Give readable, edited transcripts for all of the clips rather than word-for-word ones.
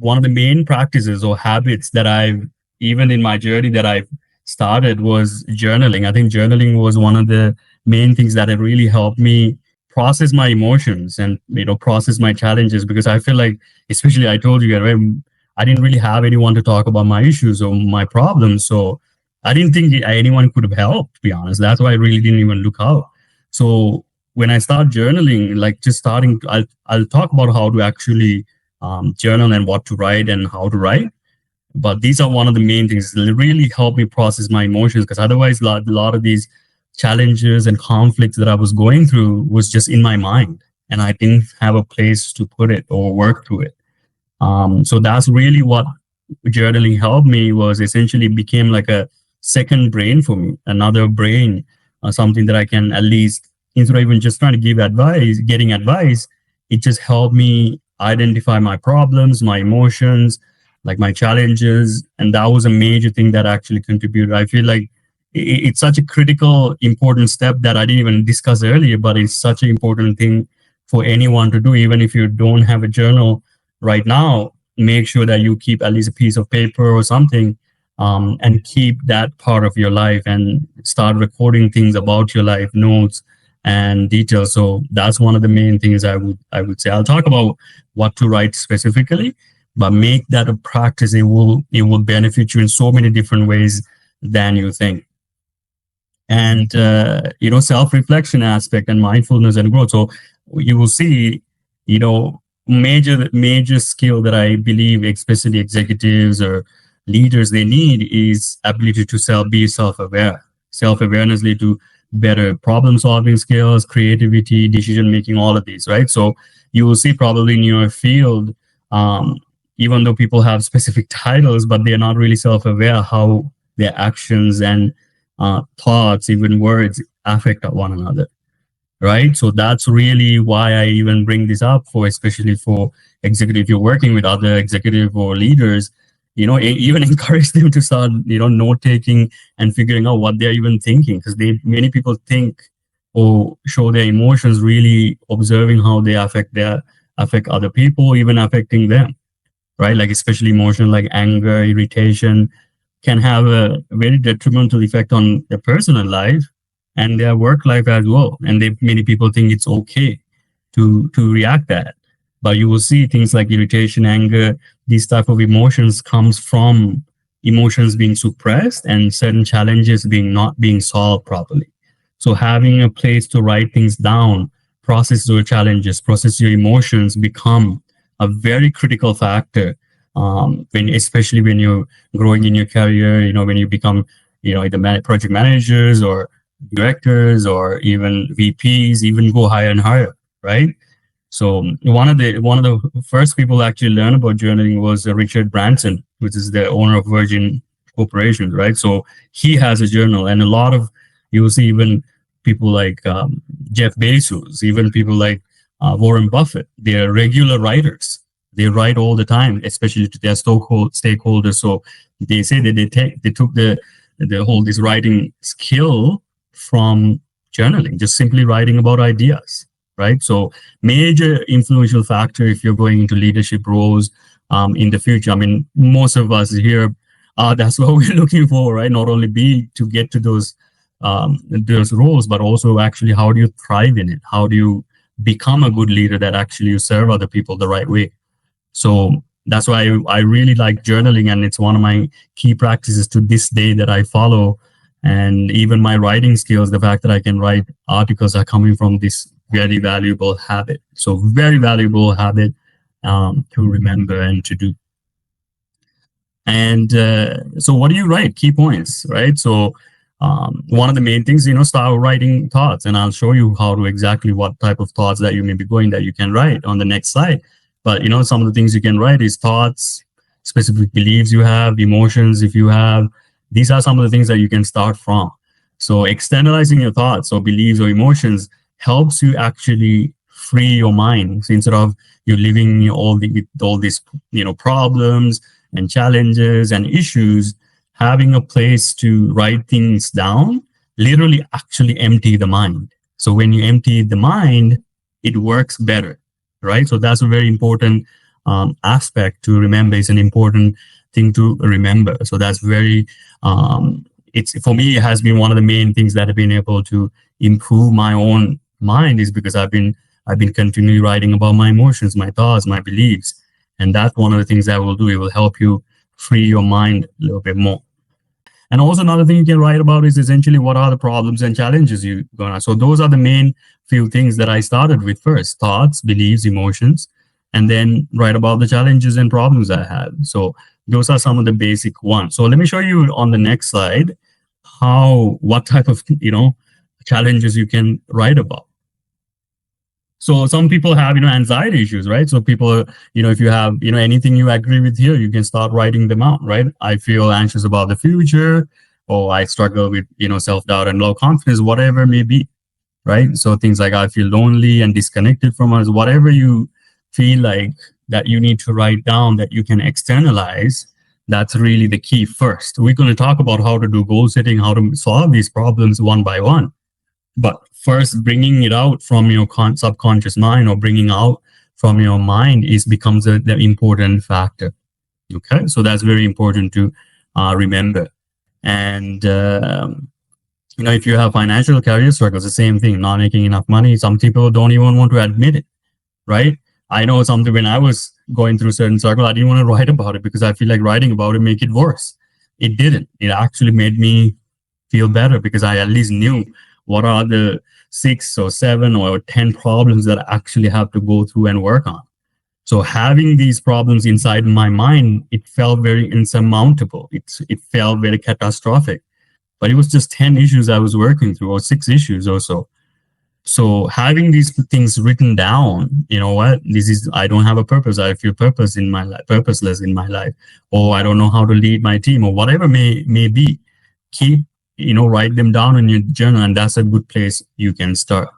one of the main practices or habits that I've, even in my journey that I've started, was journaling. I think journaling was one of the main things that have really helped me process my emotions and, process my challenges, because I feel like, especially I told you, right, I didn't really have anyone to talk about my issues or my problems. So I didn't think anyone could have helped, to be honest. That's why I really didn't even look out. So when I start journaling, like just starting, I'll talk about how to actually journal and what to write and how to write. But these are one of the main things that really help me process my emotions, because otherwise a lot of these challenges and conflicts that I was going through was just in my mind, and I didn't have a place to put it or work through it. So that's really what journaling helped me, was essentially became like a second brain for me, another brain, something that I can at least, instead of even just trying to give advice, getting advice, it just helped me identify my problems, my emotions, like my challenges. And that was a major thing that actually contributed. I feel like it's such a critical, important step that I didn't even discuss earlier, but it's such an important thing for anyone to do. Even if you don't have a journal right now, make sure that you keep at least a piece of paper or something, and keep that part of your life and start recording things about your life, notes and details. So that's one of the main things I would say. I'll talk about what to write specifically, but make that a practice. It will benefit you in so many different ways than you think. And self-reflection aspect and mindfulness and growth. So you will see, major skill that I believe, especially executives or leaders, they need is ability to be self-aware. Self-awareness lead to better problem solving skills, creativity, decision making, all of these, right? So you will see probably in your field, even though people have specific titles, but they're not really self-aware how their actions and thoughts, even words, affect one another, right? So that's really why I even bring this up, for especially for executive. If you're working with other executive or leaders, even encourage them to start, note taking and figuring out what they're even thinking, because many people think or show their emotions really observing how they affect other people, even affecting them, right? Like especially emotion like anger, irritation can have a very detrimental effect on their personal life and their work life as well. And many people think it's okay to react that. But you will see things like irritation, anger, these type of emotions comes from emotions being suppressed and certain challenges not being solved properly. So having a place to write things down, process your challenges, process your emotions, become a very critical factor, especially when you're growing in your career, when you become, either project managers or directors or even VPs, even go higher and higher, right? So one of the first people to actually learn about journaling was Richard Branson, which is the owner of Virgin Corporation, right? So he has a journal, and a lot of, you will see even people like Jeff Bezos, even people like Warren Buffett, they're regular writers. They write all the time, especially to their stakeholders. So they say that they took the whole this writing skill from journaling, just simply writing about ideas, right? So major influential factor if you're going into leadership roles in the future. I mean, most of us here, that's what we're looking for, right? Not only to get to those roles, but also actually how do you thrive in it? How do you become a good leader that actually you serve other people the right way? So that's why I really like journaling, and it's one of my key practices to this day that I follow. And even my writing skills, the fact that I can write articles are coming from this very valuable habit. So very valuable habit to remember and to do. And so what do you write? Key points, right? So one of the main things, start writing thoughts, and I'll show you exactly what type of thoughts that you may be going that you can write on the next slide. But, some of the things you can write is thoughts, specific beliefs you have, emotions if you have. These are some of the things that you can start from. So externalizing your thoughts or beliefs or emotions helps you actually free your mind. So instead of you living with all these, problems and challenges and issues, having a place to write things down literally actually empty the mind. So when you empty the mind, it works better, right? So that's a very important aspect to remember. It's an important thing to remember. So that's very, it's for me, it has been one of the main things that have been able to improve my own mind is because I've been continually writing about my emotions, my thoughts, my beliefs. And that's one of the things that will do. It will help you free your mind a little bit more. And also another thing you can write about is essentially what are the problems and challenges you're gonna. So those are the main few things that I started with first: thoughts, beliefs, emotions, and then write about the challenges and problems I had. So those are some of the basic ones. So let me show you on the next slide what type of challenges you can write about. So some people have, anxiety issues, right? So people, if you have, anything you agree with here, you can start writing them out, right? I feel anxious about the future, or I struggle with, self-doubt and low confidence, whatever it may be, right? So things like I feel lonely and disconnected from us, whatever you feel like that you need to write down that you can externalize, that's really the key first. We're going to talk about how to do goal setting, how to solve these problems one by one. But first, bringing it out from your subconscious mind or bringing out from your mind becomes the important factor. Okay, so that's very important to remember. And if you have financial career struggles, the same thing. Not making enough money. Some people don't even want to admit it, right? I know something when I was going through certain circle, I didn't want to write about it because I feel like writing about it make it worse. It didn't. It actually made me feel better because I at least knew what are the 6 or 7 or 10 problems that I actually have to go through and work on. So having these problems inside my mind, it felt very insurmountable. It felt very catastrophic. But it was just 10 issues I was working through, or 6 issues or so. So having these things written down, you know what? I don't have a purpose. I feel purposeless in my life, or I don't know how to lead my team, or whatever may be. Keep, write them down in your journal, and that's a good place you can start.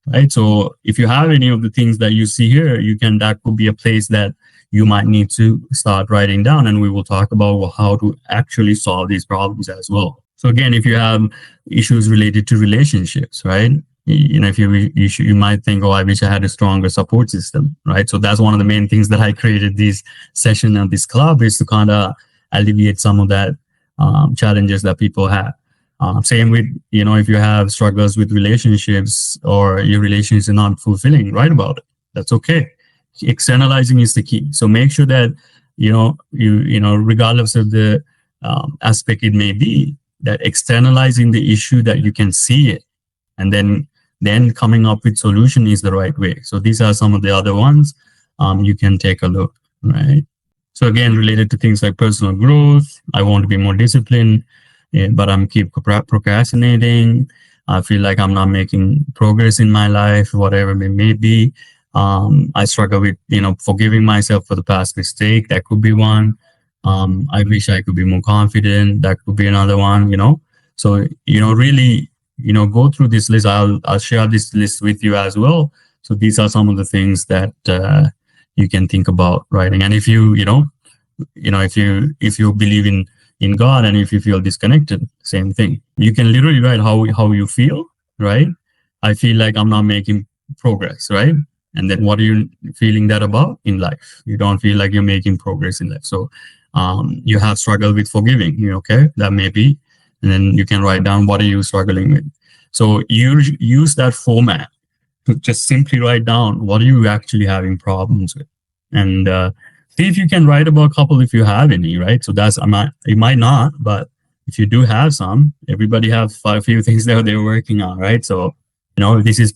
Right. So if you have any of the things that you see here, that could be a place that you might need to start writing down, and we will talk about how to actually solve these problems as well. So again, if you have issues related to relationships, right? If you might think, oh, I wish I had a stronger support system, right? So that's one of the main things that I created this session and this club is to kind of alleviate some of that challenges that people have. Same with, if you have struggles with relationships or your relationships are not fulfilling, write about it. That's okay. Externalizing is the key. So make sure that, regardless of the aspect it may be, that externalizing the issue that you can see it, and then coming up with solution is the right way. So these are some of the other ones you can take a look, right? So again, related to things like personal growth, I want to be more disciplined, but I'm keep procrastinating. I feel like I'm not making progress in my life, whatever it may be. I struggle with, forgiving myself for the past mistake. That could be one. I wish I could be more confident. That could be another one, So, really, go through this list. I'll share this list with you as well. So these are some of the things that you can think about writing. And if you believe in God, and if you feel disconnected, same thing. You can literally write how you feel, right? I feel like I'm not making progress, right? And then what are you feeling that about in life? You don't feel like you're making progress in life. So you have struggled with forgiving, okay? That may be. And then you can write down what are you struggling with. So you use that format to just simply write down what are you actually having problems with. And see if you can write about a couple if you have any, right? So you might not, but if you do have some, everybody have a few things that they're working on, right? So, this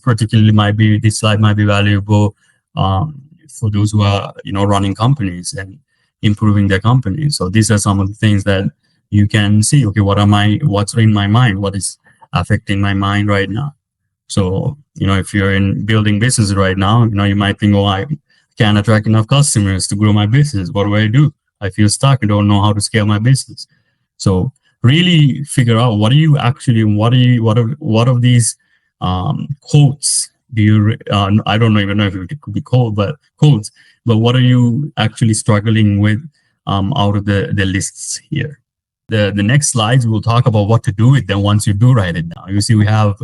slide might be valuable for those who are, running companies and improving their companies. So these are some of the things that you can see, okay, what's in my mind? What is affecting my mind right now? So, if you're in building business right now, you might think, oh, I can't attract enough customers to grow my business. What do? I feel stuck. I don't know how to scale my business. So really figure out what of these quotes do you, I don't even know if it could be quotes, but what are you actually struggling with out of the lists here? the next slides we'll talk about what to do with them once you do write it down. You see, we have,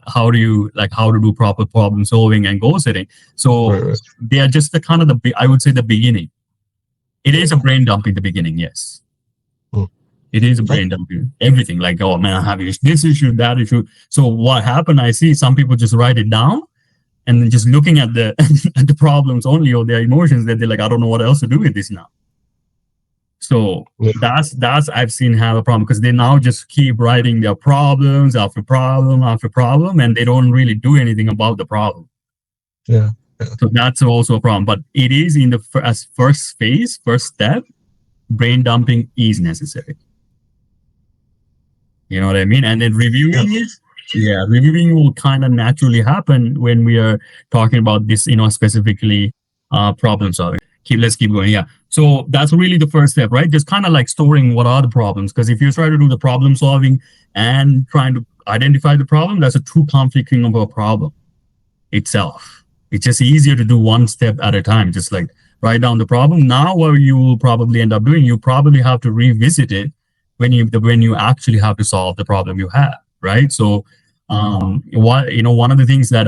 how do you like how to do proper problem solving and goal setting. Right, So right. they are just the kind of I would say the beginning. It is a brain dump in the beginning, yes. Mm. It is a I, brain dump. Everything like, oh man, I have this issue, that issue. So what happened? I see some people just write it down and then just looking at the at the problems only or their emotions that they're like, I don't know what else to do with this now. So yeah, that's I've seen have a problem because they now just keep writing their problems after problem after problem, and they don't really do anything about the problem. yeah, So that's also a problem. But it is in the as first phase, first step, brain dumping is necessary. You know what I mean? And then yeah, reviewing it, yeah, reviewing will kind of naturally happen when we are talking about this, specifically problem solving. Let's keep going. Yeah. So that's really the first step, right? Just kind of like storing what are the problems. Because if you try to do the problem solving and trying to identify the problem, that's a true conflicting of a problem itself. It's just easier to do one step at a time, just like write down the problem. Now, what you will probably end up doing, you probably have to revisit it when you actually have to solve the problem you have, right? So, one of the things that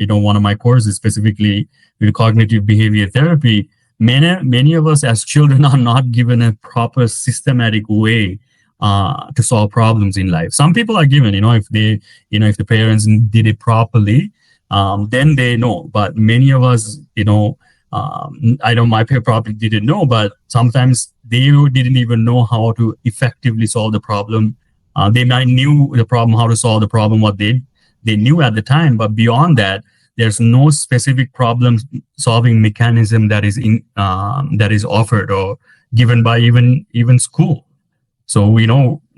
one of my courses specifically with cognitive behavior therapy, many of us as children are not given a proper systematic way to solve problems in life. Some people are given, if the parents did it properly, then they know. But many of us, I know my parents probably didn't know, but sometimes they didn't even know how to effectively solve the problem. They might knew the problem, how to solve the problem, what they knew at the time, but beyond that, there's no specific problem solving mechanism that is offered or given by even school. So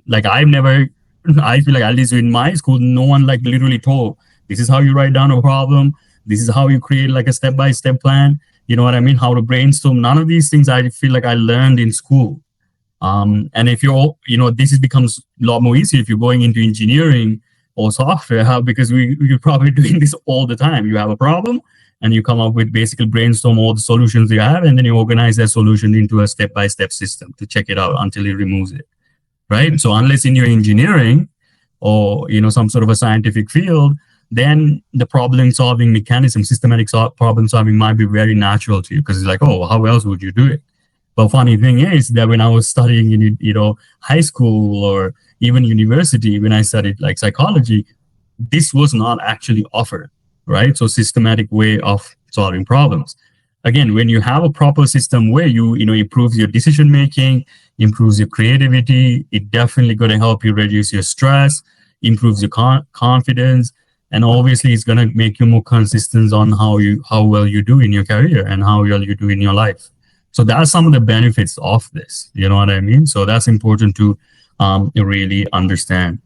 like I feel like at least in my school, no one like literally told this is how you write down a problem. This is how you create like a step-by-step plan. You know what I mean? How to brainstorm. None of these things I feel like I learned in school. And if this becomes a lot more easy if you're going into engineering or software, because we're probably doing this all the time. You have a problem and you come up with basically brainstorm all the solutions you have, and then you organize that solution into a step-by-step system to check it out until it removes it. Right. So unless in your engineering or, some sort of a scientific field, then the problem solving mechanism, systematic problem solving might be very natural to you because it's like, oh, how else would you do it? But funny thing is that when I was studying in, high school or even university, when I studied like psychology, this was not actually offered, right? So systematic way of solving problems. Again, when you have a proper system where you improves your decision making, improves your creativity, it definitely going to help you reduce your stress, improves your confidence, and obviously it's going to make you more consistent on how well you do in your career and how well you do in your life. So that's some of the benefits of this. You know what I mean? So that's important to really understand.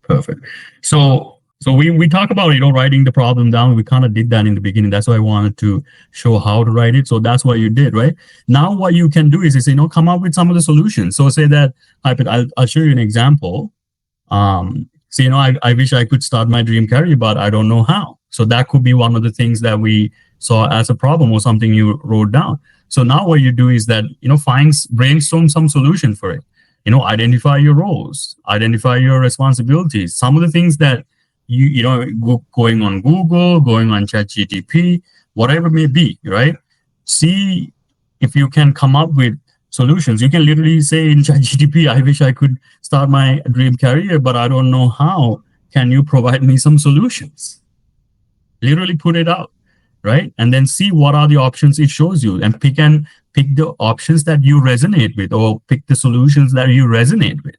Perfect. So we talk about writing the problem down. We kind of did that in the beginning. That's why I wanted to show how to write it. So that's what you did, right? Now what you can do is come up with some of the solutions. So say that I'll show you an example. So I wish I could start my dream career, but I don't know how. So that could be one of the things that we saw as a problem or something you wrote down. So now what you do is that brainstorm some solution for it. Identify your roles, identify your responsibilities. Some of the things that going on Google, going on ChatGPT, whatever it may be, right? See if you can come up with solutions. You can literally say in ChatGPT, I wish I could start my dream career, but I don't know how. Can you provide me some solutions? Literally put it out, right? And then see what are the options it shows you and pick the options that you resonate with or pick the solutions that you resonate with.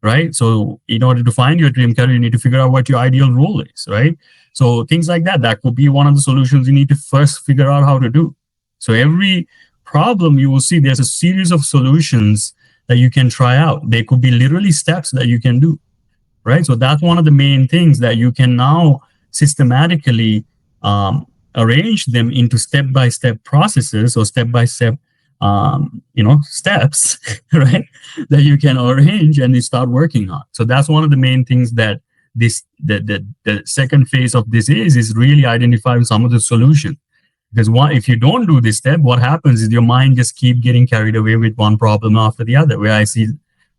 Right. So in order to find your dream career, you need to figure out what your ideal role is. Right. So things like that could be one of the solutions you need to first figure out how to do. So every problem you will see, there's a series of solutions that you can try out. They could be literally steps that you can do. Right. So that's one of the main things that you can now systematically arrange them into step-by-step processes or step-by-step steps, right, that you can arrange and you start working on. So that's one of the main things that the second phase of this is really identifying some of the solutions. Because if you don't do this step, what happens is your mind just keep getting carried away with one problem after the other. Where I see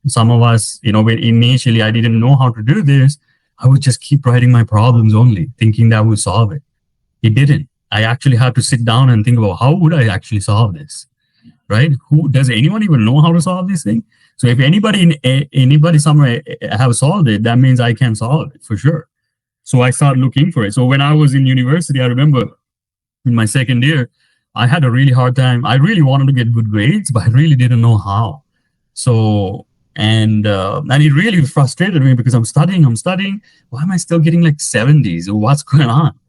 some of us, when initially I didn't know how to do this, I would just keep writing my problems only, thinking that would solve it. It didn't. I actually had to sit down and think about how would I actually solve this, right? Who does anyone even know how to solve this thing? So if anybody somewhere have solved it, that means I can solve it for sure. So I started looking for it. So when I was in university, I remember in my second year, I had a really hard time. I really wanted to get good grades, but I really didn't know how. So and it really frustrated me because I'm studying. Why am I still getting like 70s? What's going on?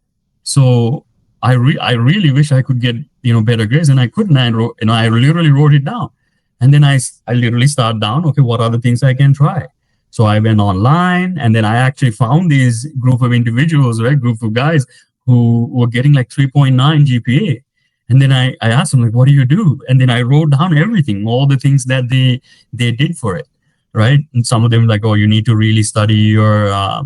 So I really wish I could get better grades, and I couldn't. I wrote, I literally wrote it down, and then I literally start down. Okay, what are the things I can try? So I went online, and then I actually found these group of individuals, right, group of guys who were getting like 3.9 GPA. And then I asked them like, what do you do? And then I wrote down everything, all the things that they did for it, right? And some of them like, oh, you need to really study your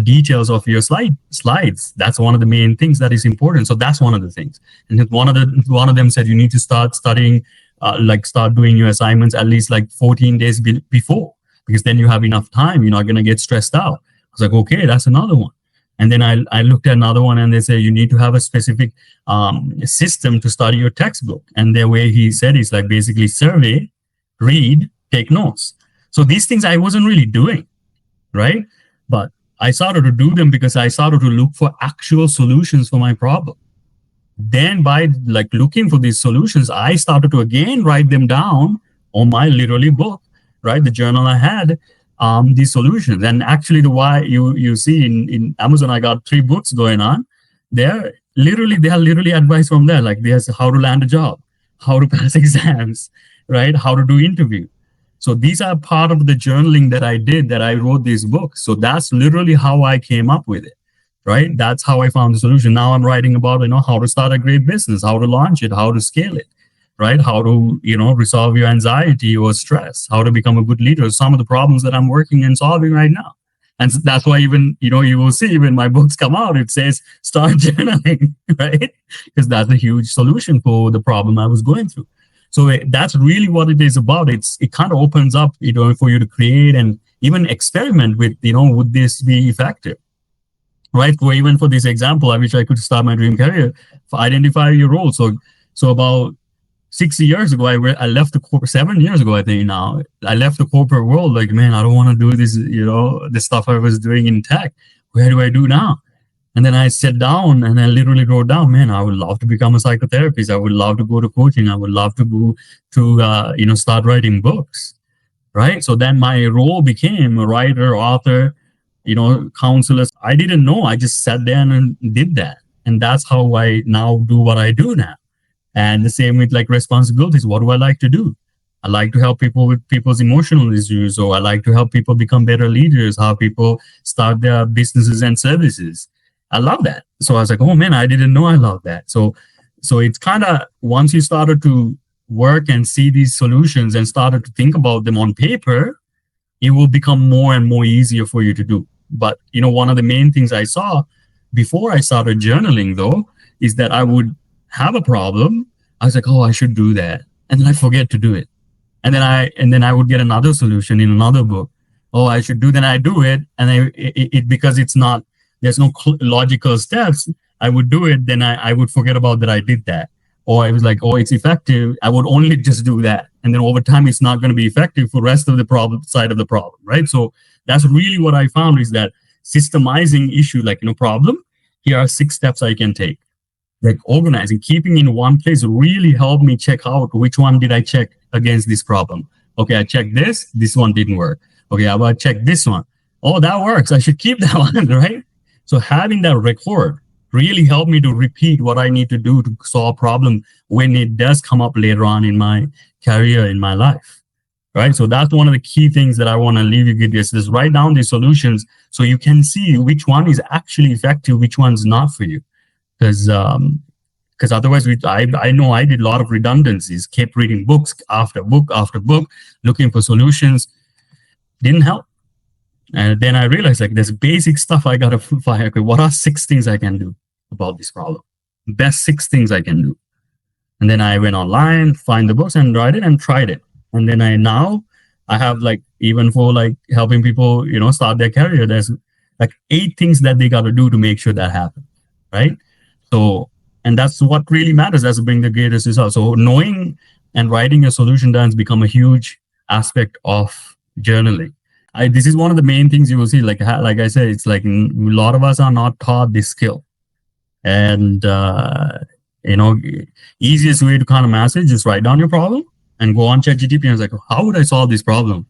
details of your slides. That's one of the main things that is important. So that's one of the things. And then one of them said you need to start studying, start doing your assignments at least like 14 days before, because then you have enough time. You're not going to get stressed out. I was like, okay, that's another one. And then I looked at another one, and they say you need to have a specific system to study your textbook. And the way he said is like basically survey, read, take notes. So these things I wasn't really doing, right? But I started to do them because I started to look for actual solutions for my problem. Then by like looking for these solutions, I started to again write them down on my literally book, right? The journal I had, these solutions. And actually the why you see in Amazon, I got 3 books going on. They are literally advice from there. Like there's how to land a job, how to pass exams, right? How to do interview. So these are part of the journaling that I did, that I wrote these books. So that's literally how I came up with it, right? That's how I found the solution. Now I'm writing about, how to start a great business, how to launch it, how to scale it, right? How to, resolve your anxiety or stress, how to become a good leader. Some of the problems that I'm working and solving right now. And that's why even, you will see when my books come out, it says start journaling, right? Because that's a huge solution for the problem I was going through. So that's really what it is about. It kind of opens up, for you to create and even experiment with, would this be effective? Right? For even for this example, I wish I could start my dream career for identify your role. So about 6 years ago, I left the corporate, 7 years ago, I think now, I left the corporate world. Like, man, I don't want to do this, the stuff I was doing in tech. Where do I do now? And then I sat down and I literally wrote down, man, I would love to become a psychotherapist. I would love to go to coaching. I would love to go to, start writing books. Right. So then my role became a writer, author, counselor. I didn't know. I just sat there and did that. And that's how I now do what I do now. And the same with like responsibilities. What do I like to do? I like to help people with people's emotional issues, or I like to help people become better leaders, how people start their businesses and services. I love that. So I was like, oh man, I didn't know I love that. So it's kind of, once you started to work and see these solutions and started to think about them on paper, it will become more and more easier for you to do. But one of the main things I saw before I started journaling though, is that I would have a problem. I was like, oh, I should do that. And then I forget to do it. And then I would get another solution in another book. Oh, I should do, then I do it. And it because it's not, there's no logical steps, I would do it. Then I would forget about that I did that. Or I was like, oh, it's effective. I would only just do that. And then over time, it's not going to be effective for the rest of the problem side of the problem, right? So that's really what I found, is that systemizing issue, like, problem, here are 6 steps I can take. Like organizing, keeping in one place really helped me check out which one did I check against this problem. Okay, I checked this one didn't work. Okay, how about check this one? Oh, that works. I should keep that one, right? So having that record really helped me to repeat what I need to do to solve a problem when it does come up later on in my career, in my life, right? So that's one of the key things that I want to leave you with, is write down the solutions so you can see which one is actually effective, which one's not for you. Because otherwise, I know I did a lot of redundancies, kept reading books after book after book, looking for solutions, didn't help. And then I realized, like, there's basic stuff I got to find. Okay, what are 6 things I can do about this problem? Best 6 things I can do. And then I went online, find the books and write it and tried it. And then I now I have like, even for like helping people, start their career, there's like 8 things that they got to do to make sure that happens, right? So, and that's what really matters. That's bring the greatest results. So knowing and writing a solution does become a huge aspect of journaling. This is one of the main things you will see. Like I said, it's like a lot of us are not taught this skill, and you know, easiest way to kind of master it, just write down your problem and go on ChatGPT and it's like, how would I solve this problem?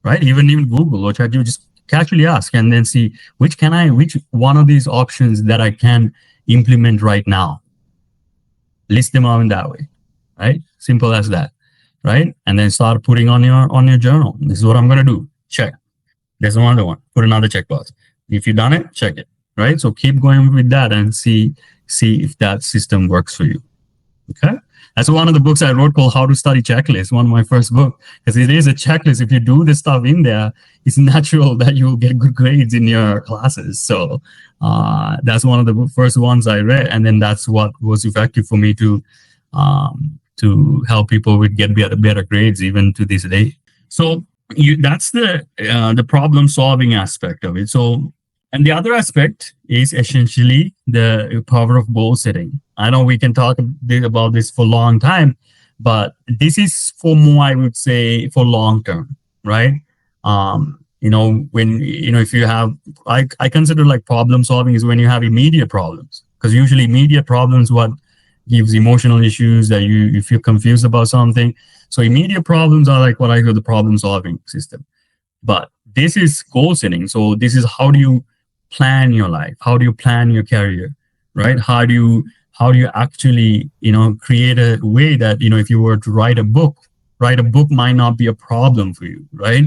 Right? Even Google or ChatGPT, just casually ask and then see which one of these options that I can implement right now. List them out in that way, right? Simple as that, right? And then start putting on your journal. This is what I'm gonna do. Check. There's another one. Put another checkbox. If you've done it, check it. Right. So keep going with that and see if that system works for you. Okay. That's one of the books I wrote called How to Study Checklist, one of my first book, because it is a checklist. If you do the stuff in there, it's natural that you'll get good grades in your classes. So that's one of the first ones I read, and then that's what was effective for me to help people with get better grades even to this day. So that's the problem solving aspect of it. So, and the other aspect is essentially the power of goal setting. I know we can talk a bit about this for a long time, but this is for more, I would say, for long term, right? When if you have, I consider like problem solving is when you have immediate problems, because usually immediate problems what gives emotional issues that you feel confused about something. So immediate problems are like what I call the problem solving system. But this is goal setting. So this is how do you plan your life? How do you plan your career? Right? How do you actually, create a way that, if you were to write a book might not be a problem for you, right?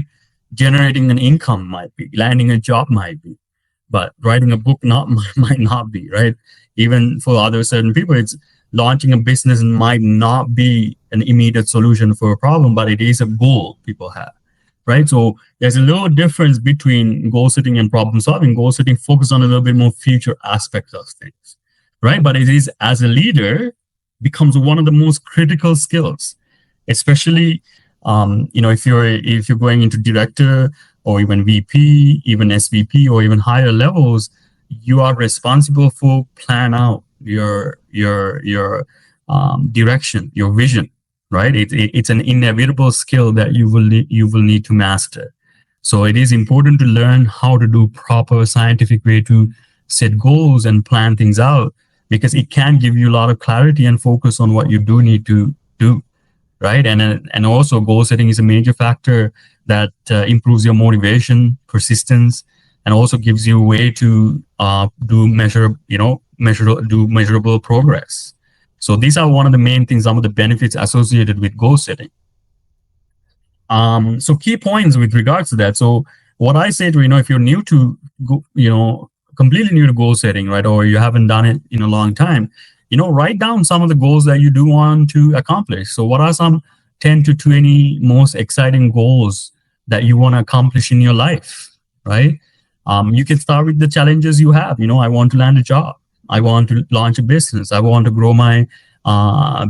Generating an income might be, landing a job might be, but writing a book not might not be, right? Even for other certain people, it's launching a business might not be an immediate solution for a problem, but it is a goal people have, right? So there's a little difference between goal setting and problem solving. Goal setting focus on a little bit more future aspects of things, right? But it is, as a leader, becomes one of the most critical skills, especially if you're going into director or even VP, even SVP, or even higher levels. You are responsible for plan out your direction, your vision, right? It's an inevitable skill that you will need to master. So it is important to learn how to do proper scientific way to set goals and plan things out, because it can give you a lot of clarity and focus on what you do need to do, right? And also goal setting is a major factor that improves your motivation, persistence, and also gives you a way to do measurable progress. So these are one of the main things, some of the benefits associated with goal setting. So key points with regards to that. So what I say to, if you're new to, completely new to goal setting, right? Or you haven't done it in a long time, write down some of the goals that you do want to accomplish. So what are some 10 to 20 most exciting goals that you want to accomplish in your life, right? You can start with the challenges you have. I want to land a job. I want to launch a business. I want to grow my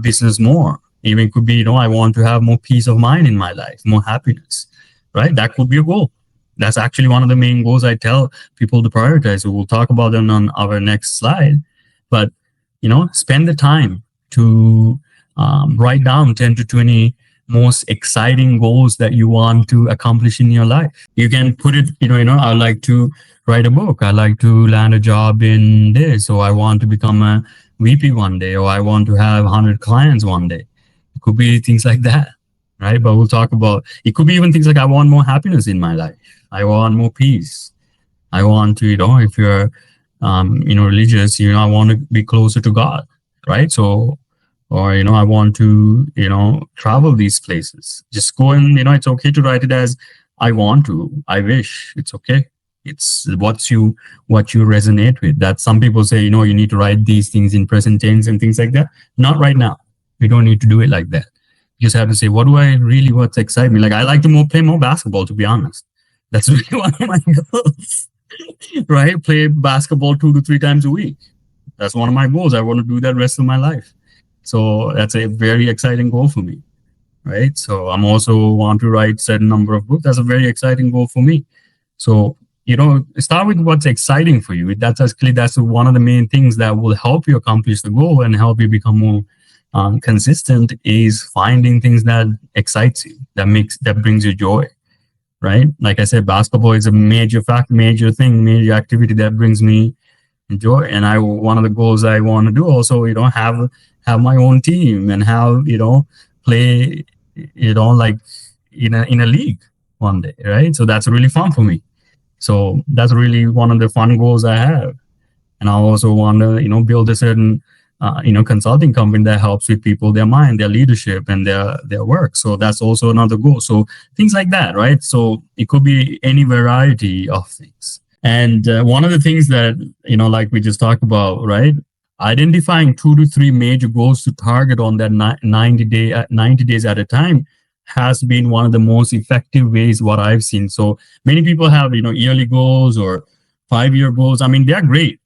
business more. Even could be, I want to have more peace of mind in my life, more happiness, right? That could be a goal. That's actually one of the main goals I tell people to prioritize. So we'll talk about them on our next slide. But, spend the time to write down 10 to 20 most exciting goals that you want to accomplish in your life. You can put it, I like to write a book. I like to land a job in this. So I want to become a VP one day, or I want to have 100 clients one day. It could be things like that, right? But we'll talk about, it could be even things like I want more happiness in my life. I want more peace. I want to, if you're, religious, I want to be closer to God, right? So, or, I want to, travel these places. Just go and, it's okay to write it as I want to, I wish. It's okay. It's what you resonate with. That some people say, you need to write these things in present tense and things like that. Not right now. We don't need to do it like that. You just have to say, what's exciting me? Like, I like to play more basketball, to be honest. That's really one of my goals, right? Play basketball 2 to 3 times a week. That's one of my goals. I want to do that rest of my life. So that's a very exciting goal for me, right? So I'm also want to write certain number of books. That's a very exciting goal for me. So, start with what's exciting for you. That's one of the main things that will help you accomplish the goal and help you become more consistent is finding things that excites you, that brings you joy, right? Like I said, basketball is a major thing, major activity that brings me joy. And one of the goals I want to do also, have my own team and have, play, like in a league one day, right? So that's really fun for me. So that's really one of the fun goals I have. And I also want to, build a certain, consulting company that helps with people, their mind, their leadership, and their work. So that's also another goal. So things like that, right? So it could be any variety of things. And one of the things that, like we just talked about, right? Identifying 2 to 3 major goals to target on that 90 days at a time has been one of the most effective ways what I've seen. So many people have, yearly goals or 5-year goals. I mean, they're great.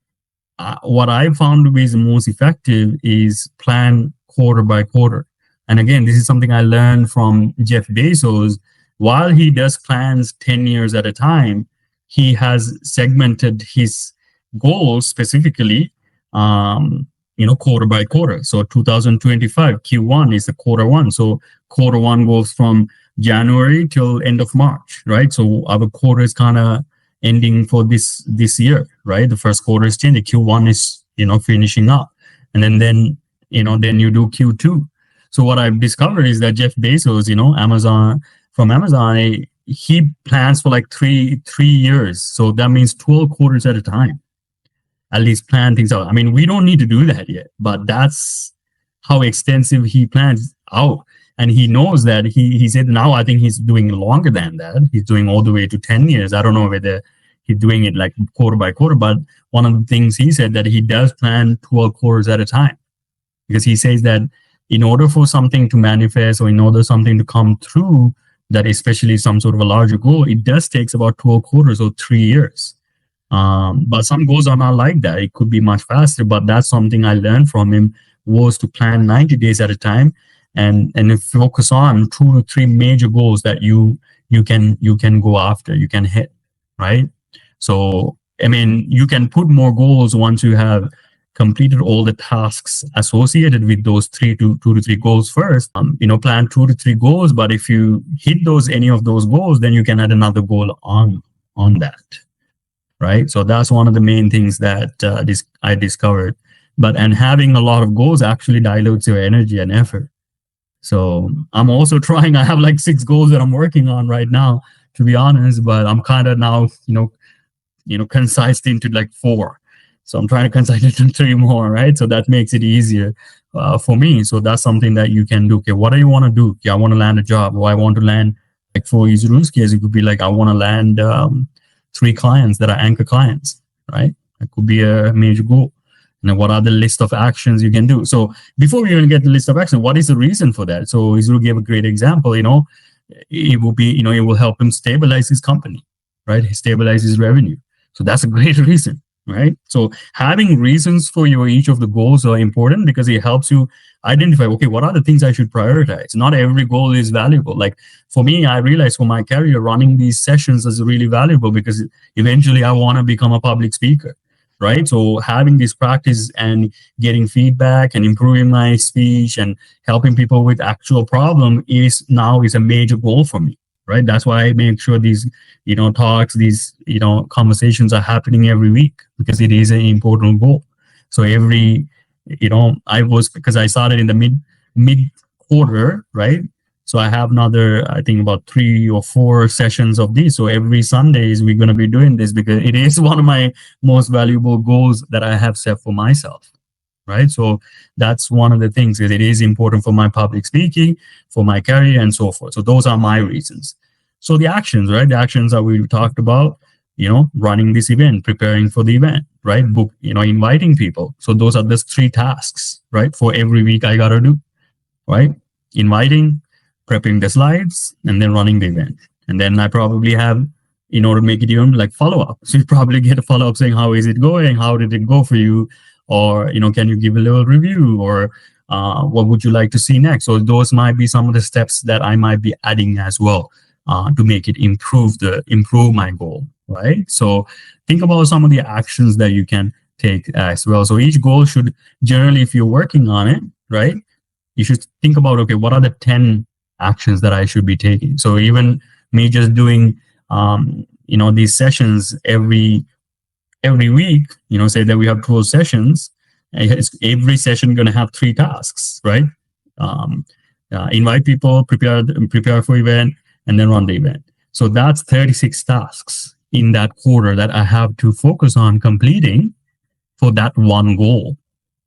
What I found to be the most effective is plan quarter by quarter. And again, this is something I learned from Jeff Bezos. While he does plans 10 years at a time, he has segmented his goals specifically, quarter by quarter. So 2025 Q1 is the quarter one. So quarter one goes from January till end of March, right? So our quarter is kind of ending for this year, right? The first quarter is changing. Q1 is finishing up, and then then you do Q2. So what I've discovered is that Jeff Bezos, Amazon, he plans for like three years. So that means 12 quarters at a time. At least plan things out. I mean, we don't need to do that yet, but that's how extensive he plans out. And he knows that he said now I think he's doing longer than that. He's doing all the way to 10 years. I don't know whether he's doing it like quarter by quarter, but one of the things he said that he does plan 12 quarters at a time, because he says that in order for something to manifest or in order something to come through, that especially some sort of a larger goal, it does takes about 12 quarters or 3 years. But some goals are not like that. It could be much faster, but that's something I learned from him, was to plan 90 days at a time and focus on 2 to 3 major goals that you can go after, you can hit, right? So I mean, you can put more goals once you have completed all the tasks associated with those 2 to 3 goals first. Plan 2 to 3 goals, but if you hit any of those goals, then you can add another goal on that, right? So that's one of the main things that I discovered. And having a lot of goals actually dilutes your energy and effort. So I'm also trying. I have like 6 goals that I'm working on right now, to be honest. But I'm kind of now, concised into like 4. So I'm trying to concise it to 3 more, right? So that makes it easier for me. So that's something that you can do. Okay, what do you want to do? Okay, I want to land a job, or I want to land, like for Izulu's case, it could be like I want to land 3 clients that are anchor clients, right? That could be a major goal. And then what are the list of actions you can do? So before we even get the list of actions, what is the reason for that? So Izulu gave a great example. It will be, it will help him stabilize his company, right? Stabilize his revenue. So that's a great reason, right? So having reasons for each of the goals are important, because it helps you identify, okay, what are the things I should prioritize? Not every goal is valuable. Like for me, I realized for my career, running these sessions is really valuable, because eventually I want to become a public speaker, right? So having this practice and getting feedback and improving my speech and helping people with actual problem is a major goal for me, right? That's why I make sure these, talks, these, conversations are happening every week, because it is an important goal. So every, because I started in the mid quarter, right? So I have another, I think about 3 or 4 sessions of these. So every Sundays we're going to be doing this, because it is one of my most valuable goals that I have set for myself, right? So that's one of the things, that it is important for my public speaking, for my career, and so forth. So those are my reasons. So the actions, right? The actions that we talked about, running this event, preparing for the event, right? Book, inviting people. So those are the 3 tasks, right? For every week I got to do, right? Inviting, prepping the slides, and then running the event. And then I probably have, in order to make it even like follow-up. So you probably get a follow-up saying, how is it going? How did it go for you? Or, can you give a little review? Or What would you like to see next? So those might be some of the steps that I might be adding as well, to make it improve my goal, right? So think about some of the actions that you can take as well. So each goal should generally, if you're working on it, right, you should think about, okay, what are the 10 actions that I should be taking? So even me just doing, these sessions every week, say that we have 12 sessions, every session going to have 3 tasks, right? Um, Invite people, prepare for event, and then run the event. So that's 36 tasks in that quarter that I have to focus on completing for that one goal,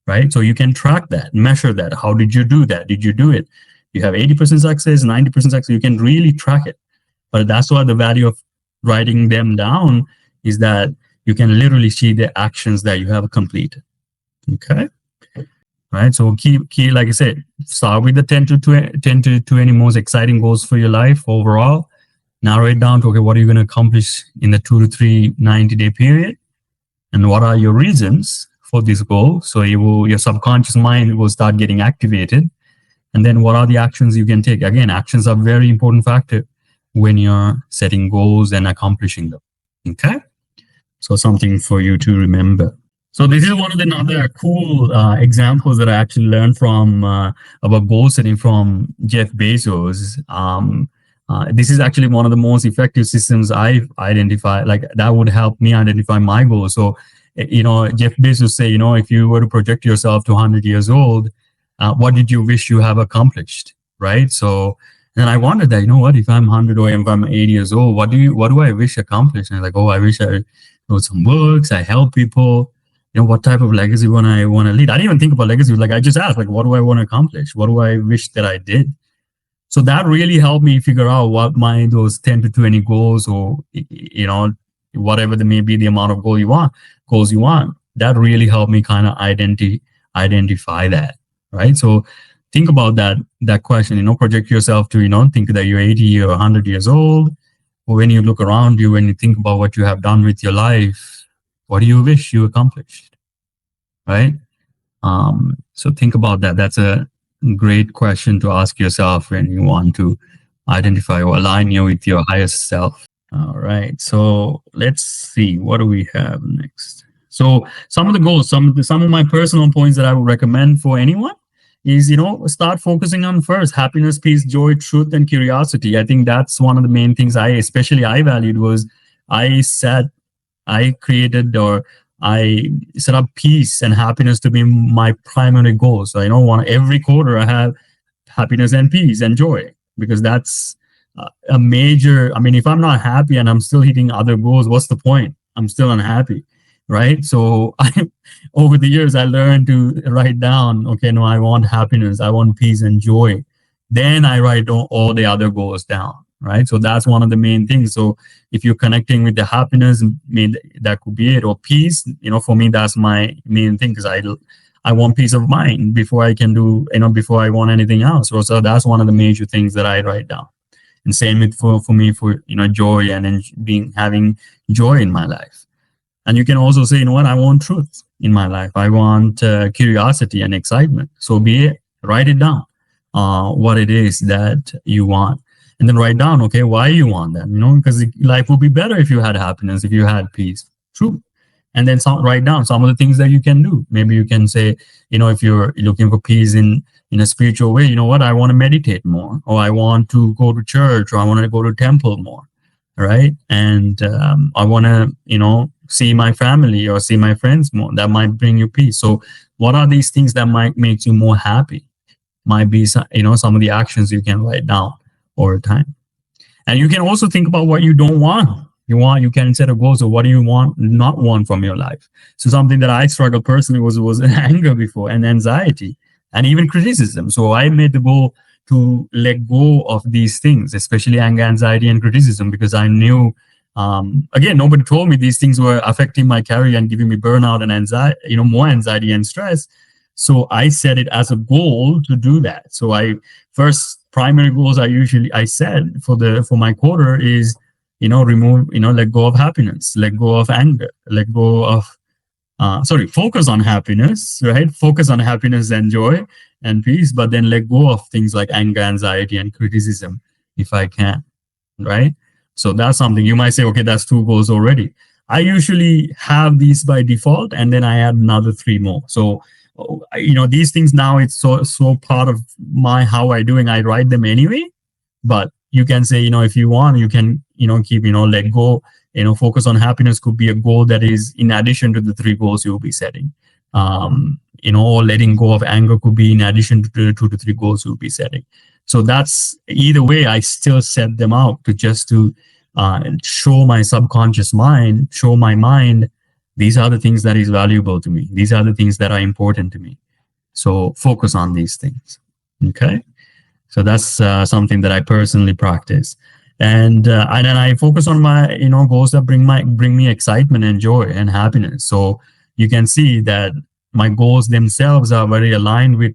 right? So you can track that, measure that. How did you do that? Did you do it? You have 80% success, 90% success. You can really track it. But that's why the value of writing them down is that you can literally see the actions that you have completed. Okay. Right. So key, like I said, start with the 10 to 20 most exciting goals for your life overall. Narrow it down to, okay, what are you going to accomplish in the 2 to 3 90-day period? And what are your reasons for this goal? So your subconscious mind will start getting activated. And then what are the actions you can take? Again, actions are very important factor when you're setting goals and accomplishing them. Okay. So something for you to remember. So this is one of the other cool examples that I actually learned from about goal setting from Jeff Bezos. This is actually one of the most effective systems I've identified. Like that would help me identify my goals. So, Jeff Bezos say, if you were to project yourself to 100 years old, what did you wish you have accomplished, right? So then I wondered that, what if I'm 100 or if I'm 80 years old, what do I wish accomplished? And I'm like, I wish I wrote some books, I help people. What type of legacy I want to lead? I didn't even think about legacy. Like I just asked, like, what do I want to accomplish? What do I wish that I did? So that really helped me figure out what those 10 to 20 goals, or whatever there may be the amount of goals you want. That really helped me kind of identify that, right? So think about that question. Project yourself to think that you're 80 or 100 years old, or when you look around you, when you think about what you have done with your life, what do you wish you accomplished, right? So think about that. That's a great question to ask yourself when you want to identify or align you with your highest self. All right. So let's see. What do we have next? So some of the goals, some of my personal points that I would recommend for anyone is, start focusing on first happiness, peace, joy, truth, and curiosity. I think that's one of the main things I valued was I created, or I set up peace and happiness to be my primary goal. So I don't want every quarter I have happiness and peace and joy, because that's a major. I mean, if I'm not happy and I'm still hitting other goals, what's the point? I'm still unhappy, right? So over the years, I learned to write down, okay, no, I want happiness, I want peace and joy. Then I write all the other goals down. Right. So that's one of the main things. So if you're connecting with the happiness, that could be it, or peace, for me, that's my main thing, because I want peace of mind before I can do, before I want anything else. So that's one of the major things that I write down. And same with for me, for, joy and having joy in my life. And you can also say, what, I want truth in my life. I want curiosity and excitement. So be it, write it down, what it is that you want. And then write down, okay, why you want that, because life would be better if you had happiness, if you had peace. True. And then write down some of the things that you can do. Maybe you can say, if you're looking for peace in a spiritual way, what, I want to meditate more, or I want to go to church, or I want to go to temple more, right? And I want to, see my family or see my friends more. That might bring you peace. So what are these things that might make you more happy? Might be, some of the actions you can write down over time. And you can also think about what you don't want. You can set a goal. So what do you not want from your life? So something that I struggled personally was anger before, and anxiety, and even criticism. So I made the goal to let go of these things, especially anger, anxiety, and criticism, because I knew, again, nobody told me these things were affecting my career and giving me burnout and anxiety, more anxiety and stress. So I set it as a goal to do that. So first primary goals I said for my quarter is, remove, let go of happiness, let go of anger, let go of, focus on happiness, right? Focus on happiness and joy, and peace, but then let go of things like anger, anxiety, and criticism if I can, right? So that's something you might say, okay, that's two goals already. I usually have these by default, and then I add another three more. So, these things now it's so part of my how I doing. I write them anyway, but you can say, if you want, you can, keep, let go, focus on happiness could be a goal that is in addition to the three goals you'll be setting. Or letting go of anger could be in addition to the 2 to 3 goals you'll be setting. So that's either way, I still set them out to just to show my subconscious mind, show my mind, these are the things that is valuable to me. These are the things that are important to me. So focus on these things. Okay. So that's something that I personally practice, and then I focus on my goals that bring me excitement and joy and happiness. So you can see that my goals themselves are very aligned with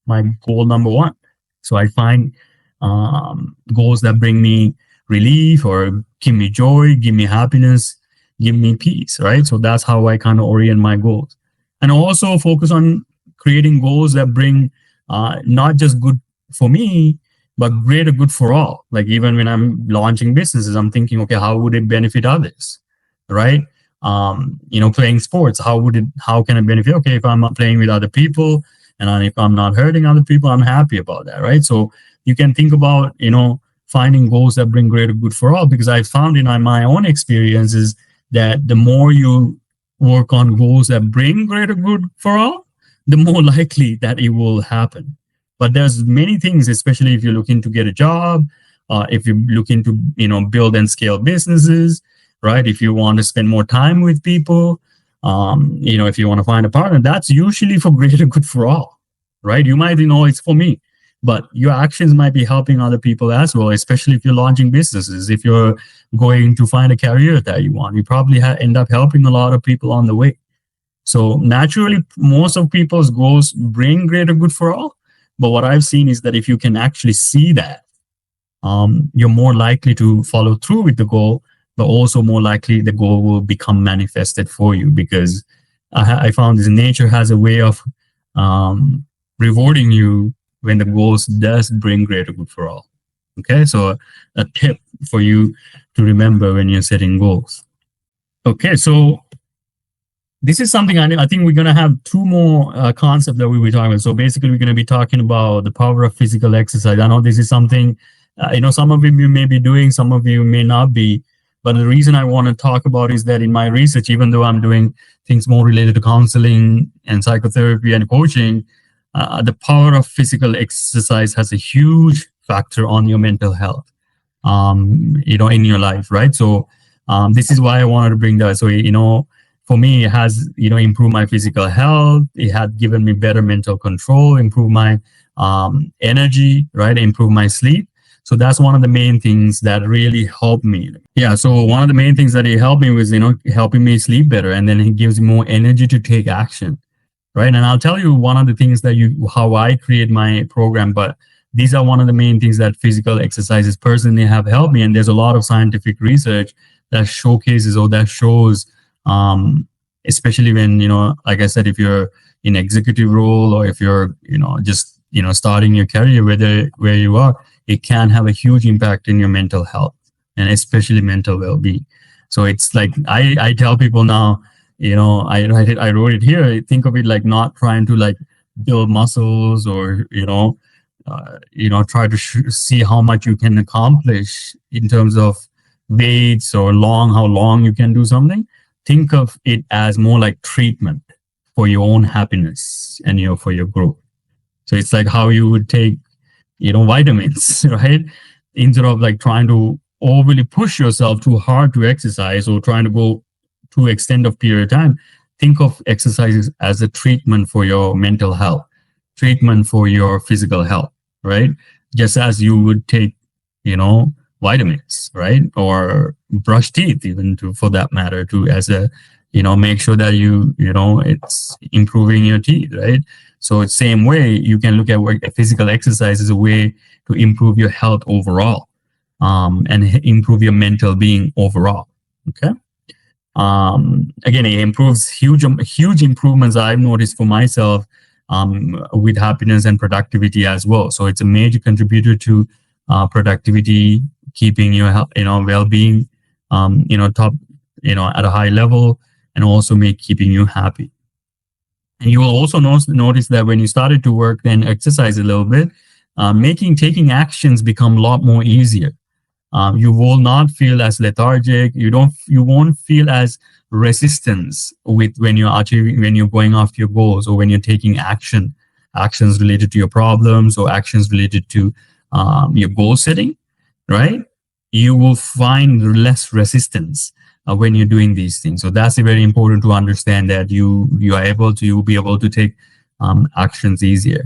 my goal number one. So I find goals that bring me relief or give me joy, give me happiness, give me peace, right? So that's how I kind of orient my goals, and also focus on creating goals that bring not just good for me, but greater good for all. Like even when I'm launching businesses, I'm thinking, okay, how would it benefit others, right? Playing sports, how can it benefit? Okay, if I'm not playing with other people and if I'm not hurting other people, I'm happy about that, right? So you can think about, finding goals that bring greater good for all, because I found in my own experiences that the more you work on goals that bring greater good for all, the more likely that it will happen. But there's many things, especially if you're looking to get a job, if you're looking to, build and scale businesses, right? If you want to spend more time with people, if you want to find a partner, that's usually for greater good for all, right? You might think, oh, it's for me, but your actions might be helping other people as well, especially if you're launching businesses. If you're going to find a career that you want, you probably end up helping a lot of people on the way. So naturally, most of people's goals bring greater good for all. But what I've seen is that if you can actually see that, you're more likely to follow through with the goal, but also more likely the goal will become manifested for you, because I found this nature has a way of rewarding you when the goals does bring greater good for all. Okay, so a tip for you to remember when you're setting goals. Okay, so this is something I think we're going to have two more concepts that we'll be talking about. So basically, we're going to be talking about the power of physical exercise. I know this is something, some of you may be doing, some of you may not be. But the reason I want to talk about is that in my research, even though I'm doing things more related to counseling and psychotherapy and coaching, the power of physical exercise has a huge factor on your mental health, in your life, right? So this is why I wanted to bring that. So, for me, it has, improved my physical health. It had given me better mental control, improved my energy, right? Improved my sleep. So that's one of the main things that really helped me. Yeah. So one of the main things that it helped me was, helping me sleep better. And then it gives me more energy to take action. Right. And I'll tell you one of the things that how I create my program, but these are one of the main things that physical exercises personally have helped me. And there's a lot of scientific research that showcases or that shows, especially when, like I said, if you're in executive role or if you're, just, starting your career, where you are, it can have a huge impact in your mental health and especially mental well-being. So it's like, I tell people now, I wrote it here. Think of it like not trying to like build muscles or, try to see how much you can accomplish in terms of weights or how long you can do something. Think of it as more like treatment for your own happiness and for your growth. So it's like how you would take, vitamins, right? Instead of like trying to overly push yourself too hard to exercise or trying to go to extend of period of time, think of exercises as a treatment for your mental health, treatment for your physical health, right? Just as you would take, vitamins, right? Or brush teeth, even for that matter, as a, make sure that it's improving your teeth, right? So it's same way you can look at physical exercise as a way to improve your health overall, and improve your mental being overall. Okay. Again, it improves huge improvements I've noticed for myself. with happiness and productivity as well. So it's a major contributor to productivity, keeping your well-being, top, at a high level, and also make keeping you happy. And you will also notice that when you started to work, then exercise a little bit, taking actions become a lot more easier. You will not feel as lethargic. You won't feel as resistance with when you're going after your goals, or when you're taking actions related to your problems, or actions related to your goal setting, right? You will find less resistance when you're doing these things. So that's very important to understand, that you'll be able to take actions easier.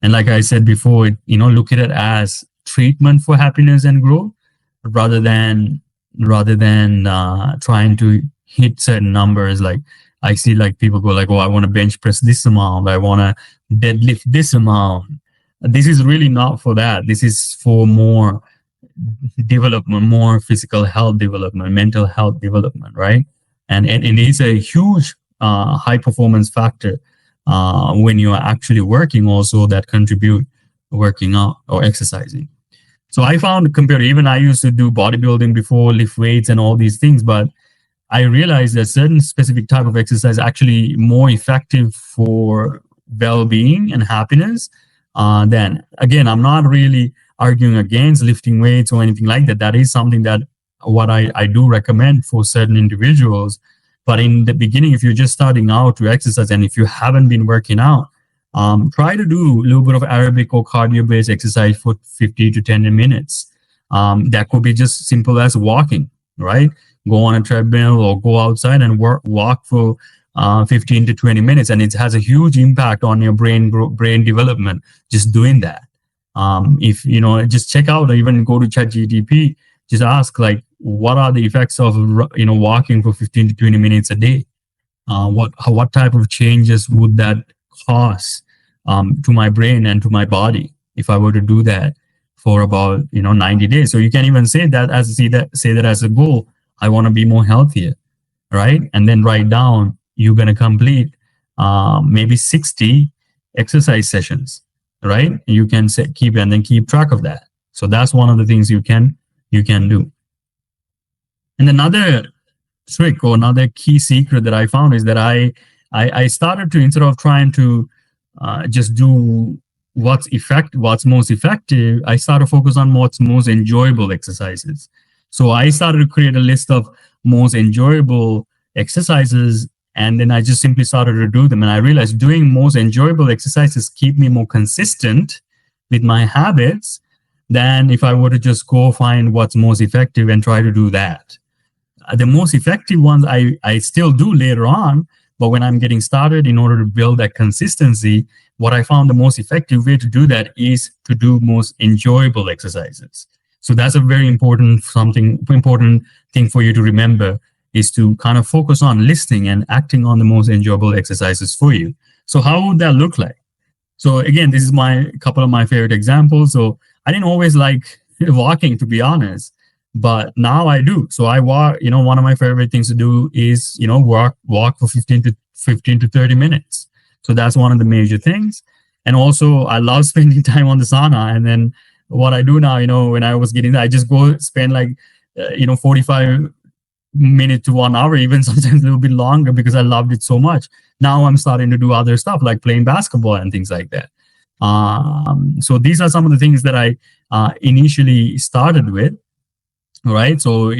And like I said before, look at it as treatment for happiness and growth, rather than trying to hit certain numbers. Like, I see like people go like, oh, I want to bench press this amount, I want to deadlift this amount. This is really not for that. This is for more development, more physical health development, mental health development, right? And it's a huge high performance factor when you are actually working, also that contribute working out or exercising. So I found, compared to, even I used to do bodybuilding before, lift weights and all these things, but I realized that certain specific type of exercise actually more effective for well-being and happiness. Then again, I'm not really arguing against lifting weights or anything like that. That is something that what I do recommend for certain individuals. But in the beginning, if you're just starting out to exercise, and if you haven't been working out, try to do a little bit of aerobic or cardio-based exercise for 50 to 10 minutes. That could be just simple as walking, right? Go on a treadmill or go outside and walk for 15 to 20 minutes, and it has a huge impact on your brain development. Just doing that. If just check out, or even go to ChatGPT, just ask like, what are the effects of walking for 15 to 20 minutes a day? What type of changes would that cause to my brain and to my body if I were to do that for about 90 days? So you can even say that as a goal. I want to be more healthier, right? And then write down you're going to complete maybe 60 exercise sessions, right? You can keep track of that. So that's one of the things you can do. And another trick or another key secret that I found is that I started to, instead of trying to just do what's most effective, I started to focus on what's most enjoyable exercises. So I started to create a list of most enjoyable exercises, and then I just simply started to do them. And I realized doing most enjoyable exercises keep me more consistent with my habits than if I were to just go find what's most effective and try to do that. The most effective ones I still do later on, but when I'm getting started, in order to build that consistency, what I found the most effective way to do that is to do most enjoyable exercises. So that's a very important thing for you to remember, is to kind of focus on listening and acting on the most enjoyable exercises for you. So how would that look like? So again, this is couple of my favorite examples. So I didn't always like walking, to be honest, but now I do. So I walk, one of my favorite things to do is, walk for 15 to 30 minutes. So that's one of the major things. And also I love spending time on the sauna. And then what I do now, when I was getting there, I just go spend 45 minutes to 1 hour, even sometimes a little bit longer, because I loved it so much. Now I'm starting to do other stuff like playing basketball and things like that. So these are some of the things that I initially started with. All right. So,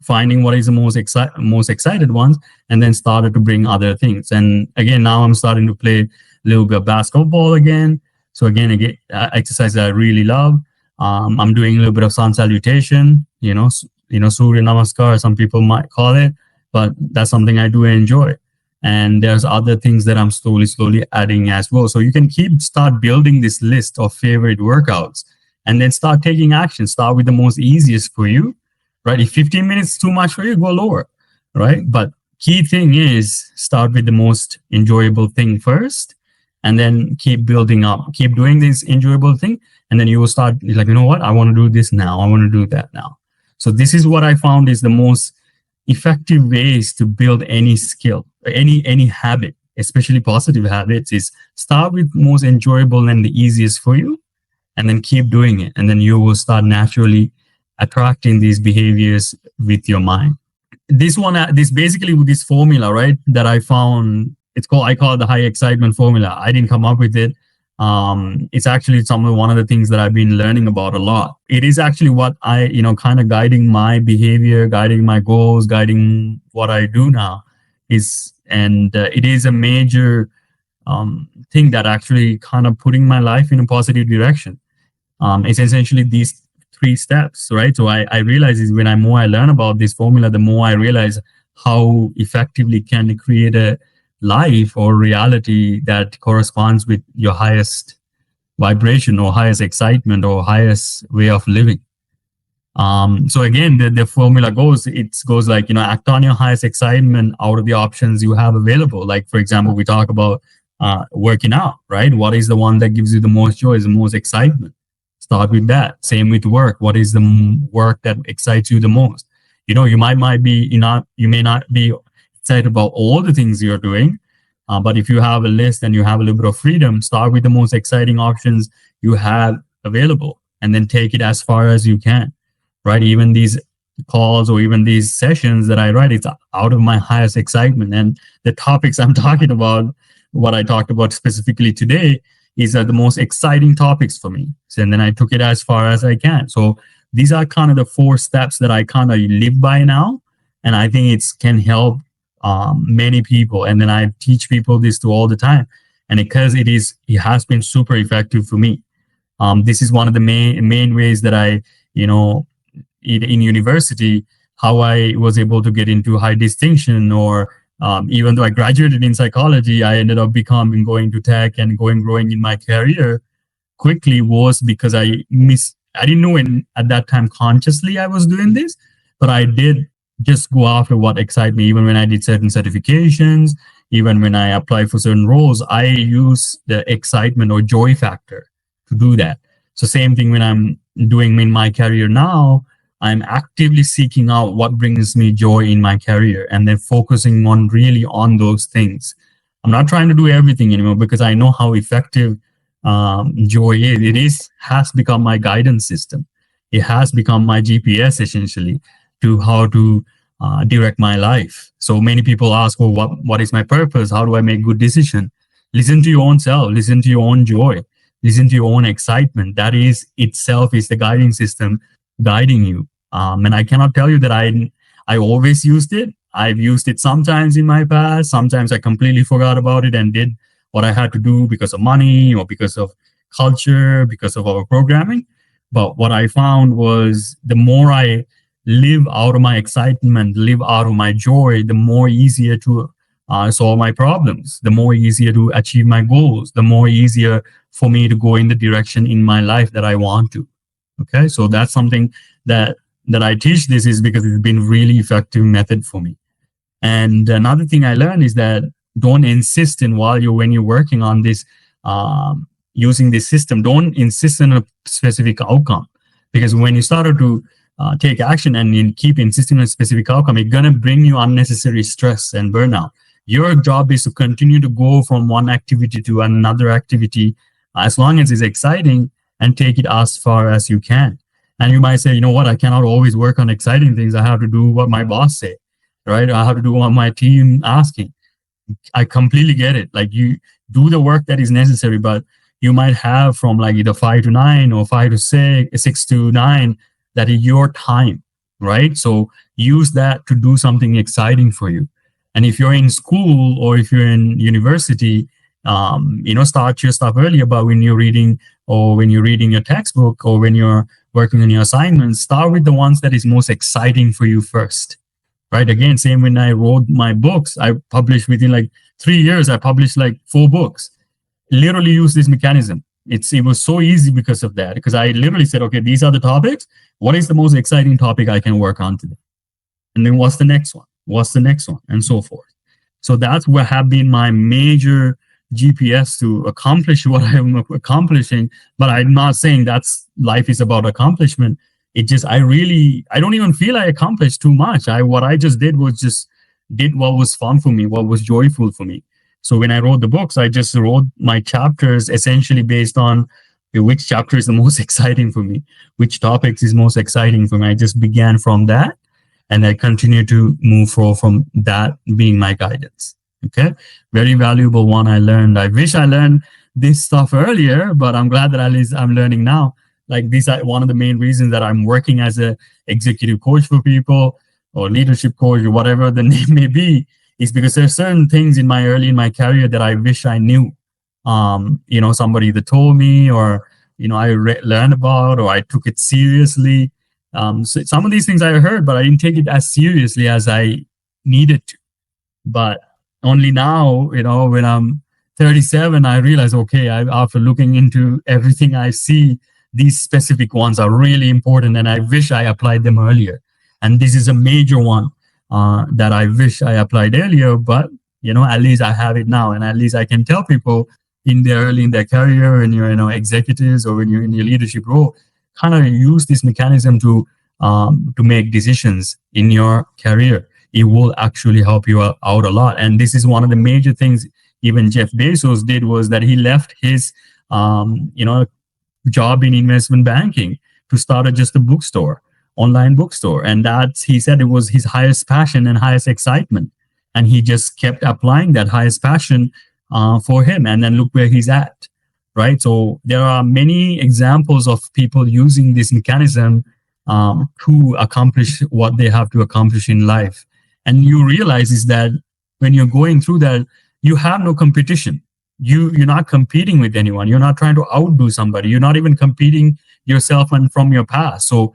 finding what is the most excited ones, and then started to bring other things. And again, now I'm starting to play a little bit of basketball again. So again, exercise that I really love. I'm doing a little bit of sun salutation, Surya Namaskar, some people might call it, but that's something I do enjoy. And there's other things that I'm slowly adding as well. So you can start building this list of favorite workouts, and then start taking action. Start with the most easiest for you, right? If 15 minutes is too much for you, go lower, right? But key thing is start with the most enjoyable thing first, and then keep building up, keep doing this enjoyable thing. And then you will start like, what? I want to do this now. I want to do that now. So this is what I found is the most effective ways to build any skill, any habit, especially positive habits, is start with most enjoyable and the easiest for you, and then keep doing it. And then you will start naturally attracting these behaviors with your mind. This basically with this formula, right, that I found, I call it the high excitement formula. I didn't come up with it. It's actually one of the things that I've been learning about a lot. It is actually what I, kind of guiding my behavior, guiding my goals, guiding what I do now and it is a major thing that actually kind of putting my life in a positive direction. It's essentially these three steps, right? So I realize is when I learn about this formula, the more I realize how effectively can create a life or reality that corresponds with your highest vibration or highest excitement or highest way of living. So again, the formula goes like, act on your highest excitement out of the options you have available. Like, for example, we talk about working out, right? What is the one that gives you the most joy, the most excitement? Start with that. Same with work. What is the work that excites you the most? You might be, you may not be excited about all the things you're doing, but if you have a list and you have a little bit of freedom, start with the most exciting options you have available, and then take it as far as you can. Right? Even these calls or even these sessions that I write, it's out of my highest excitement. And the topics I'm talking about, what I talked about specifically today, is the most exciting topics for me. So, and then I took it as far as I can. So these are kind of the 4 steps that I kind of live by now. And I think it can help many people. And then I teach people this to all the time. And because it has been super effective for me. This is one of the main ways that I, in university, how I was able to get into high distinction, or even though I graduated in psychology, I ended up going to tech and growing in my career quickly, was because I didn't know at that time consciously I was doing this, but I did just go after what excited me. Even when I did certain certifications, even when I applied for certain roles, I use the excitement or joy factor to do that. So same thing when I'm doing in my career now, I'm actively seeking out what brings me joy in my career and then focusing on those things. I'm not trying to do everything anymore because I know how effective joy is. Has become my guidance system. It has become my GPS essentially to how to direct my life. So many people ask, well, what is my purpose? How do I make good decisions? Listen to your own self. Listen to your own joy. Listen to your own excitement. That is itself is the guiding system guiding you. And I cannot tell you that I always used it. I've used it sometimes in my past. Sometimes I completely forgot about it and did what I had to do because of money or because of culture, because of our programming. But what I found was the more I live out of my excitement, live out of my joy, the more easier to solve my problems, the more easier to achieve my goals, the more easier for me to go in the direction in my life that I want to. Okay, so that's something that I teach. This is because it's been really effective method for me. And another thing I learned is that don't insist in when you're working on this, using this system, don't insist on a specific outcome, because when you start to take action and you keep insisting on a specific outcome, it's going to bring you unnecessary stress and burnout. Your job is to continue to go from one activity to another activity as long as it's exciting, and take it as far as you can. And you might say, you know what, I cannot always work on exciting things. I have to do what my boss say, right? I have to do what my team asking. I completely get it. Like, you do the work that is necessary, but you might have from like either 5 to 9 or 5 to 6, 6 to 9, that is your time, right? So use that to do something exciting for you. And if you're in school or if you're in university, start your stuff earlier. But when you're reading your textbook or when you're working on your assignments, start with the ones that is most exciting for you first, right? Again, same when I wrote my books, I published within like 3 years, I published like 4 books. Literally use this mechanism. It was so easy because of that, because I literally said, okay, these are the topics. What is the most exciting topic I can work on today? And then what's the next one? What's the next one? And so forth. So that's what have been my major GPS to accomplish what I'm accomplishing. But I'm not saying that's life is about accomplishment. It just, I don't even feel I accomplished too much. What I just did was just did what was fun for me, what was joyful for me. So when I wrote the books, I just wrote my chapters essentially based on which chapter is the most exciting for me, which topics is most exciting for me. I just began from that, and I continue to move forward from that being my guidance. Okay. Very valuable one I learned. I wish I learned this stuff earlier, but I'm glad that at least I'm learning now. Like these are one of the main reasons that I'm working as a executive coach for people or leadership coach or whatever the name may be, is because there's certain things in my career that I wish I knew. Somebody that told me, or learned about, or I took it seriously. So some of these things I heard, but I didn't take it as seriously as I needed to. But only now, when I'm 37, I realize, okay, after looking into everything I see, these specific ones are really important, and I wish I applied them earlier. And this is a major one that I wish I applied earlier, but at least I have it now, and at least I can tell people early in their career, in your executives, or when you're in your leadership role, kind of use this mechanism to make decisions in your career. It will actually help you out a lot. And this is one of the major things even Jeff Bezos did, was that he left his job in investment banking to start just a bookstore, online bookstore. And he said it was his highest passion and highest excitement. And he just kept applying that highest passion for him. And then look where he's at, right? So there are many examples of people using this mechanism to accomplish what they have to accomplish in life. And you realize is that when you're going through that, you have no competition. You're not competing with anyone. You're not trying to outdo somebody. You're not even competing yourself and from your past. So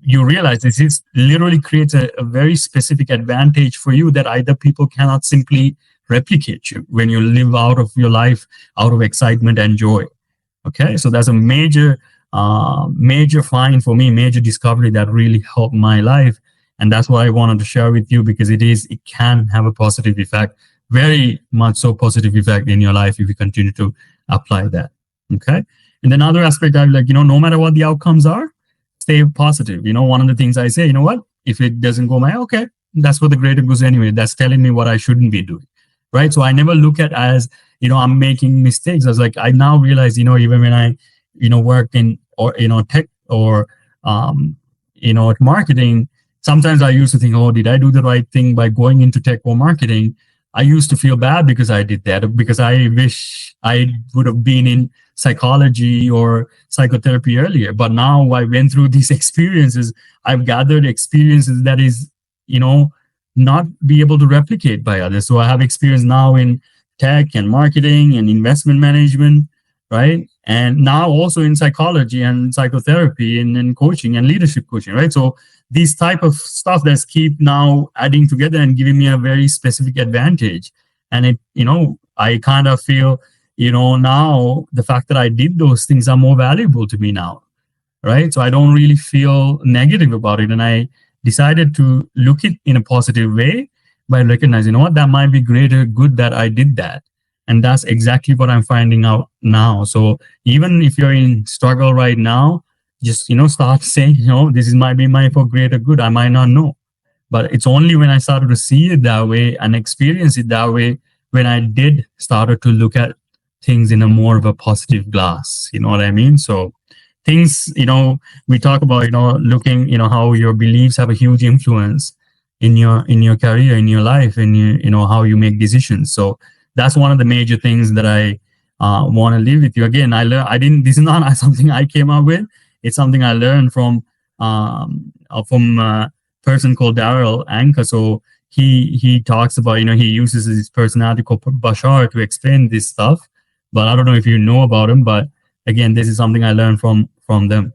you realize this literally creates a very specific advantage for you that either people cannot simply replicate you when you live out of your life out of excitement and joy. Okay, so that's a major find for me, major discovery that really helped my life. And that's what I wanted to share with you, because it can have a positive effect, very much so positive effect in your life if you continue to apply that. Okay. And then other aspect, I'm like, no matter what the outcomes are, stay positive. One of the things I say, what, if it doesn't go my, okay, that's for the greater good anyway. That's telling me what I shouldn't be doing. Right. So I never look at as, I'm making mistakes. I was like, I now realize, even when I, work in, or, tech or, at marketing, sometimes I used to think, oh, did I do the right thing by going into tech or marketing? I used to feel bad because I did that, because I wish I would have been in psychology or psychotherapy earlier. But now I went through these experiences. I've gathered experiences that is, not be able to replicate by others. So I have experience now in tech and marketing and investment management, right? And now also in psychology and psychotherapy and coaching and leadership coaching, right? So these type of stuff that's keep now adding together and giving me a very specific advantage. And it, I kind of feel, now the fact that I did those things are more valuable to me now, right? So I don't really feel negative about it. And I decided to look it in a positive way by recognizing, what, that might be greater good that I did that. And that's exactly what I'm finding out now. So even if you're in struggle right now, just, start saying, this might be my for greater good. I might not know. But it's only when I started to see it that way and experience it that way, when I did started to look at things in a more of a positive glass. You know what I mean? So things, we talk about, looking, how your beliefs have a huge influence in your career, in your life, and how you make decisions. So that's one of the major things that I want to leave with you. Again, this is not something I came up with. It's something I learned from a person called Daryl Anka. So he talks about, he uses his personality called Bashar to explain this stuff. But I don't know if you know about him. But again, this is something I learned from them.